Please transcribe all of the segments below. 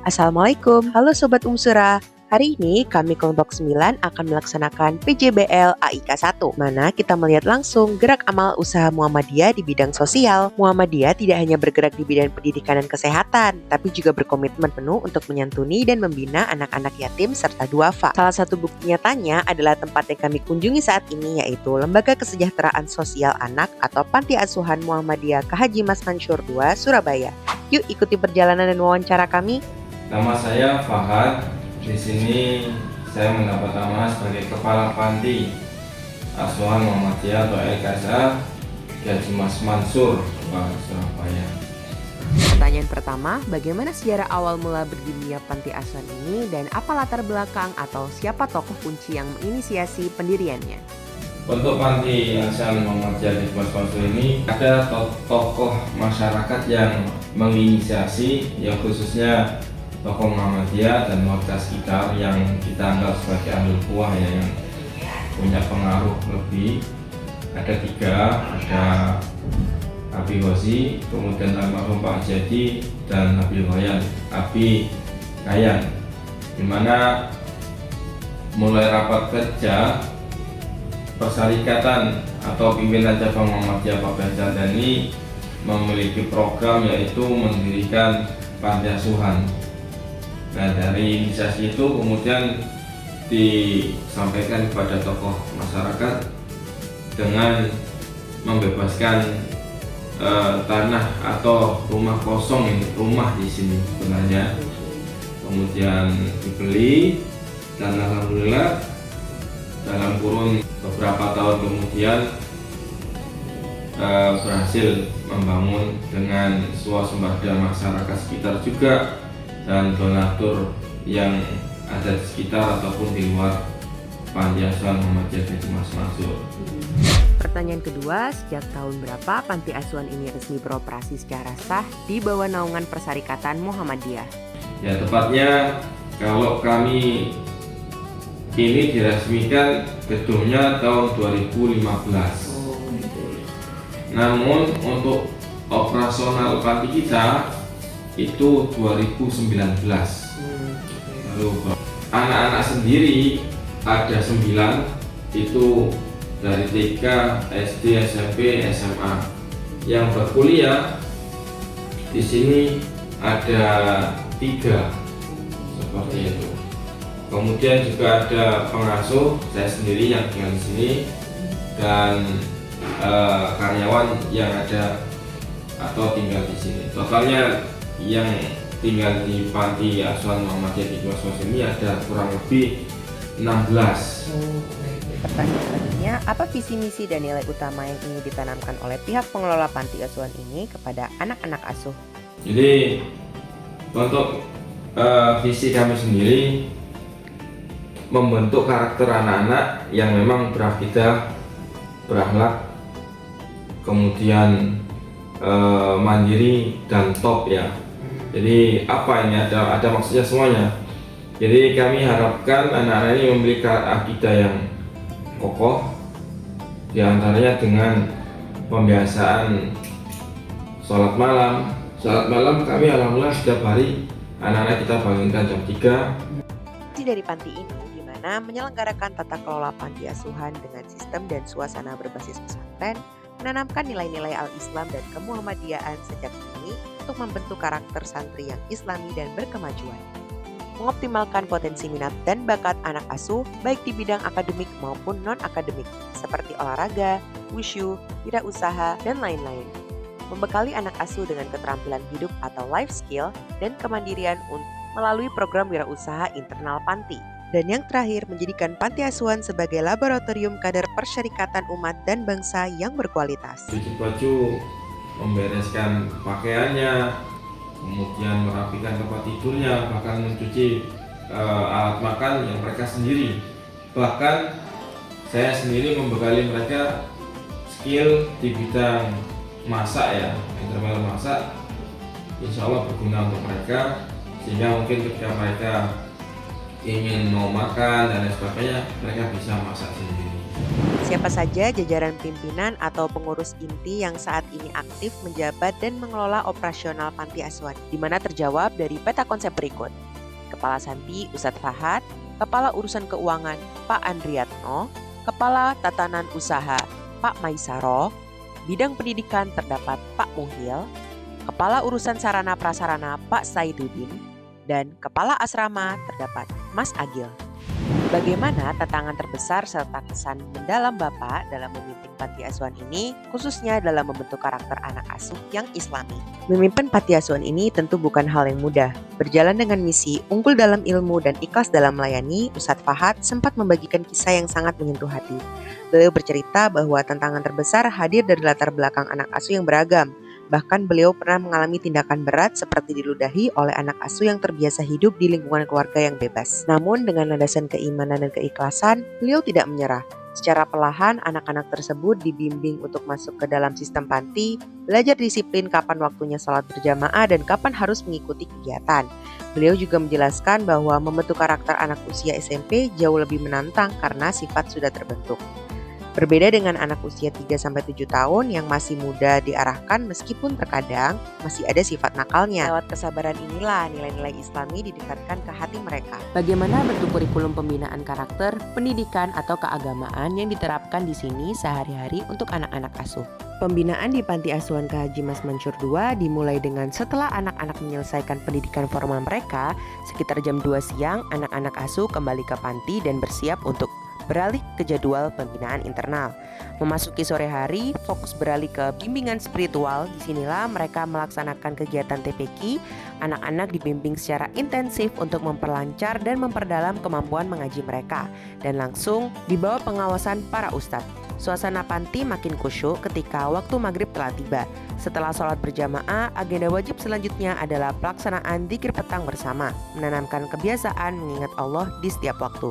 Assalamualaikum, halo Sobat Umsura. Hari ini kami kelompok 9 akan melaksanakan PJBL AIK 1, mana kita melihat langsung gerak amal usaha Muhammadiyah di bidang sosial. Muhammadiyah tidak hanya bergerak di bidang pendidikan dan kesehatan, tapi juga berkomitmen penuh untuk menyantuni dan membina anak-anak yatim serta duafa. Salah satu bukti nyatanya adalah tempat yang kami kunjungi saat ini, yaitu Lembaga Kesejahteraan Sosial Anak atau Panti Asuhan Muhammadiyah K. Haji Mas Mansur II, Surabaya. Yuk ikuti perjalanan dan wawancara kami. Nama saya Fahad. Di sini saya mendapat amanah sebagai Kepala Panti Asuhan Muhammadiyah atau LKSA K. Haji Mas Mansur II, Surabaya. Pertanyaan pertama, bagaimana sejarah awal mula berdirinya panti asuhan ini dan apa latar belakang atau siapa tokoh kunci yang menginisiasi pendiriannya? Untuk Panti Asuhan Muhammadiyah K. Haji Mas Mansur ini ada tokoh masyarakat yang menginisiasi, ya khususnya tokoh Muhammadiyah dan warga sekitar yang kita anggap sebagai ahli kuah ya, yang punya pengaruh lebih. Ada 3, ada Abi Wazi, kemudian almarhum Pak Jadi, dan Abi Kayan, dimana mulai rapat kerja persyarikatan atau pimpinan cabang Muhammadiyah Pak Bandani memiliki program yaitu mendirikan panti asuhan. Nah, dari inisiasi itu kemudian disampaikan kepada tokoh masyarakat dengan membebaskan tanah atau rumah kosong ini, rumah di sini sebenarnya, kemudian dibeli, dan alhamdulillah dalam kurun beberapa tahun kemudian berhasil membangun dengan swasembada masyarakat sekitar juga dan donatur yang ada di sekitar ataupun di luar Panti Asuhan Muhammadiyah K. Haji Mas Mansur. Pertanyaan kedua, sejak tahun berapa panti asuhan ini resmi beroperasi secara sah di bawah naungan Persyarikatan Muhammadiyah? Ya, tepatnya kalau kami ini diresmikan gedungnya tahun 2015. Namun untuk operasional panti kita itu 2019. Lalu anak-anak sendiri ada 9, itu dari TK, SD, SMP, SMA. Yang berkuliah di sini ada 3, seperti itu. Kemudian juga ada pengasuh, saya sendiri yang tinggal di sini, dan karyawan yang ada atau tinggal di sini. Totalnya yang tinggal di Panti Asuhan Muhammadiyah K. Haji Mas Mansur ini ada kurang lebih 16. Pertanyaan selanjutnya, apa visi misi dan nilai utama yang ingin ditanamkan oleh pihak pengelola panti asuhan ini kepada anak-anak asuh? Jadi untuk visi kami sendiri membentuk karakter anak-anak yang memang berakidah, berakhlak, kemudian mandiri dan top ya. Jadi apa ini, ada maksudnya semuanya. Jadi kami harapkan anak-anak ini memiliki akidah yang kokoh, diantaranya dengan pembiasaan sholat malam. Sholat malam kami alhamdulillah setiap hari anak-anak kita bangunkan jam 3. Dari panti ini dimana menyelenggarakan tata kelola panti asuhan dengan sistem dan suasana berbasis pesantren, menanamkan nilai-nilai al-Islam dan kemuhammadiyahan sejak dini untuk membentuk karakter santri yang islami dan berkemajuan. Mengoptimalkan potensi minat dan bakat anak asuh baik di bidang akademik maupun non-akademik seperti olahraga, wushu, wirausaha, dan lain-lain. Membekali anak asuh dengan keterampilan hidup atau life skill dan kemandirian melalui program wirausaha internal panti. Dan yang terakhir, menjadikan panti asuhan sebagai laboratorium kader persyarikatan umat dan bangsa yang berkualitas. Cuci baju, membereskan pakaiannya, kemudian merapikan tempat tidurnya, bahkan mencuci alat makan yang mereka sendiri. Bahkan saya sendiri membekali mereka skill di bidang masak ya, intermezzo masak, insya Allah berguna untuk mereka, sehingga mungkin ketika mereka ingin mau makan dan lain sebagainya, mereka bisa masak sendiri. Siapa saja jajaran pimpinan atau pengurus inti yang saat ini aktif menjabat dan mengelola operasional panti asuhan, di mana terjawab dari peta konsep berikut. Kepala Santi Ustadz Fahad, Kepala Urusan Keuangan Pak Andriatno, Kepala Tatanan Usaha Pak Maisaro, Bidang Pendidikan terdapat Pak Muhil, Kepala Urusan Sarana Prasarana Pak Saiduddin, dan Kepala Asrama terdapat Mas Agil. Bagaimana tantangan terbesar serta kesan mendalam Bapak dalam memimpin panti asuhan ini, khususnya dalam membentuk karakter anak asuh yang islami? Memimpin panti asuhan ini tentu bukan hal yang mudah. Berjalan dengan misi, unggul dalam ilmu dan ikhlas dalam melayani, Ustadz Fahad sempat membagikan kisah yang sangat menyentuh hati. Beliau bercerita bahwa tantangan terbesar hadir dari latar belakang anak asuh yang beragam. Bahkan beliau pernah mengalami tindakan berat seperti diludahi oleh anak asuh yang terbiasa hidup di lingkungan keluarga yang bebas. Namun dengan landasan keimanan dan keikhlasan, beliau tidak menyerah. Secara perlahan, anak-anak tersebut dibimbing untuk masuk ke dalam sistem panti, belajar disiplin kapan waktunya sholat berjamaah dan kapan harus mengikuti kegiatan. Beliau juga menjelaskan bahwa membentuk karakter anak usia SMP jauh lebih menantang karena sifat sudah terbentuk. Berbeda dengan anak usia 3-7 tahun yang masih muda diarahkan meskipun terkadang masih ada sifat nakalnya. Lewat kesabaran inilah nilai-nilai Islami didekatkan ke hati mereka. Bagaimana bentuk kurikulum pembinaan karakter, pendidikan atau keagamaan yang diterapkan di sini sehari-hari untuk anak-anak asuh? Pembinaan di Panti Asuhan KH Mas Mansur II dimulai dengan setelah anak-anak menyelesaikan pendidikan formal mereka, sekitar jam 2 siang anak-anak asuh kembali ke panti dan bersiap untuk beralih ke jadwal pembinaan internal. Memasuki sore hari, fokus beralih ke bimbingan spiritual. Disinilah mereka melaksanakan kegiatan TPQ. Anak-anak dibimbing secara intensif untuk memperlancar dan memperdalam kemampuan mengaji mereka, dan langsung di bawah pengawasan para ustadz. Suasana panti makin khusyuk ketika waktu maghrib telah tiba. Setelah sholat berjamaah, agenda wajib selanjutnya adalah pelaksanaan dzikir petang bersama, menanamkan kebiasaan mengingat Allah di setiap waktu.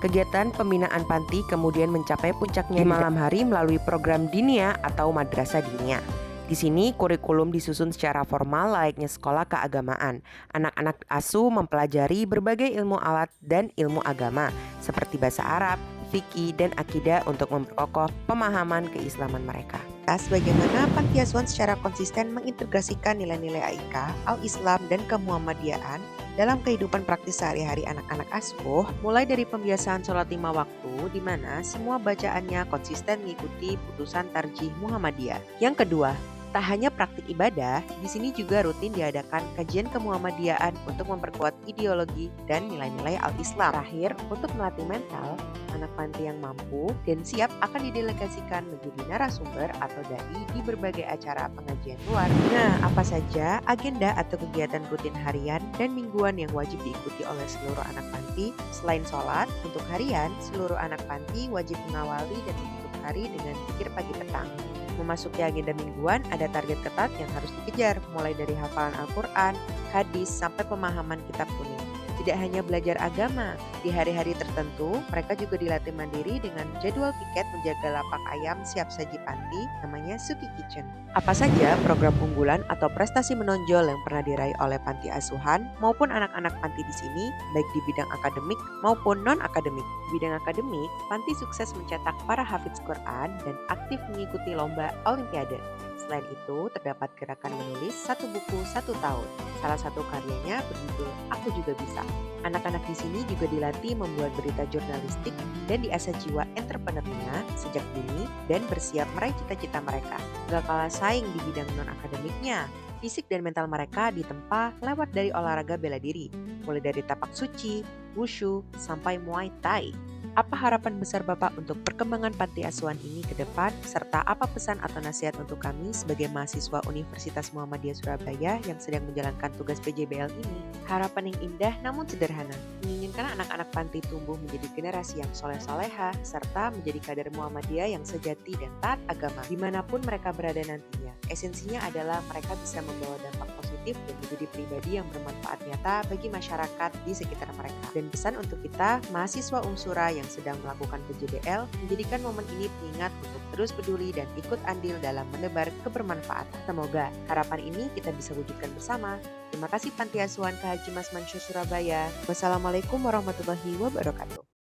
Kegiatan pembinaan panti kemudian mencapai puncaknya di malam hari melalui program dinia atau madrasah dinia. Di sini kurikulum disusun secara formal layaknya sekolah keagamaan. Anak-anak asuh mempelajari berbagai ilmu alat dan ilmu agama seperti bahasa Arab, fikih, dan akidah untuk memperkokoh pemahaman keislaman mereka. Bagaimana panti asuhan secara konsisten mengintegrasikan nilai-nilai AIK, Al-Islam, dan kemuhammadiyaan dalam kehidupan praktis sehari-hari anak-anak asuh, mulai dari pembiasaan sholat 5 waktu, di mana semua bacaannya konsisten mengikuti putusan tarjih Muhammadiyah. Yang kedua, tak hanya praktik ibadah, di sini juga rutin diadakan kajian kemuhammadiyaan untuk memperkuat ideologi dan nilai-nilai al-Islam. Terakhir, untuk melatih mental, anak panti yang mampu dan siap akan didelegasikan menjadi narasumber atau dai di berbagai acara pengajian luar. Nah, apa saja agenda atau kegiatan rutin harian dan mingguan yang wajib diikuti oleh seluruh anak panti? Selain sholat, untuk harian, seluruh anak panti wajib mengawali dan menutup hari dengan zikir pagi petang. Memasuki agenda mingguan, ada target ketat yang harus dikejar, mulai dari hafalan Al-Quran, hadis, sampai pemahaman kitab kuning. Tidak hanya belajar agama, di hari-hari tertentu mereka juga dilatih mandiri dengan jadwal piket menjaga lapak ayam siap saji panti, namanya Suki Kitchen. Apa saja program unggulan atau prestasi menonjol yang pernah diraih oleh panti asuhan maupun anak-anak panti di sini, baik di bidang akademik maupun non-akademik. Di bidang akademik, panti sukses mencetak para hafiz Quran dan aktif mengikuti lomba olimpiade. Selain itu, terdapat gerakan menulis satu buku 1 tahun. Salah satu karyanya berjudul Aku Juga Bisa. Anak-anak di sini juga dilatih membuat berita jurnalistik dan diasah jiwa entrepreneurnya sejak dini dan bersiap meraih cita-cita mereka. Gak kalah saing di bidang non-akademiknya, fisik dan mental mereka ditempa lewat dari olahraga bela diri, mulai dari tapak suci, wushu, sampai muay thai. Apa harapan besar Bapak untuk perkembangan panti asuhan ini ke depan, serta apa pesan atau nasihat untuk kami sebagai mahasiswa Universitas Muhammadiyah Surabaya yang sedang menjalankan tugas PJBL ini? Harapan yang indah namun sederhana, menginginkan anak-anak panti tumbuh menjadi generasi yang soleh-soleha, serta menjadi kader Muhammadiyah yang sejati dan taat agama, dimanapun mereka berada nantinya. Esensinya adalah mereka bisa membawa dampak positif dan menjadi pribadi yang bermanfaat nyata bagi masyarakat di sekitar mereka. Dan pesan untuk kita, mahasiswa Unsura yang sedang melakukan PJBL, menjadikan momen ini pengingat untuk terus peduli dan ikut andil dalam menebar kebermanfaatan. Semoga harapan ini kita bisa wujudkan bersama. Terima kasih Panti Asuhan KH Mas Mansur Surabaya. Wassalamualaikum warahmatullahi wabarakatuh.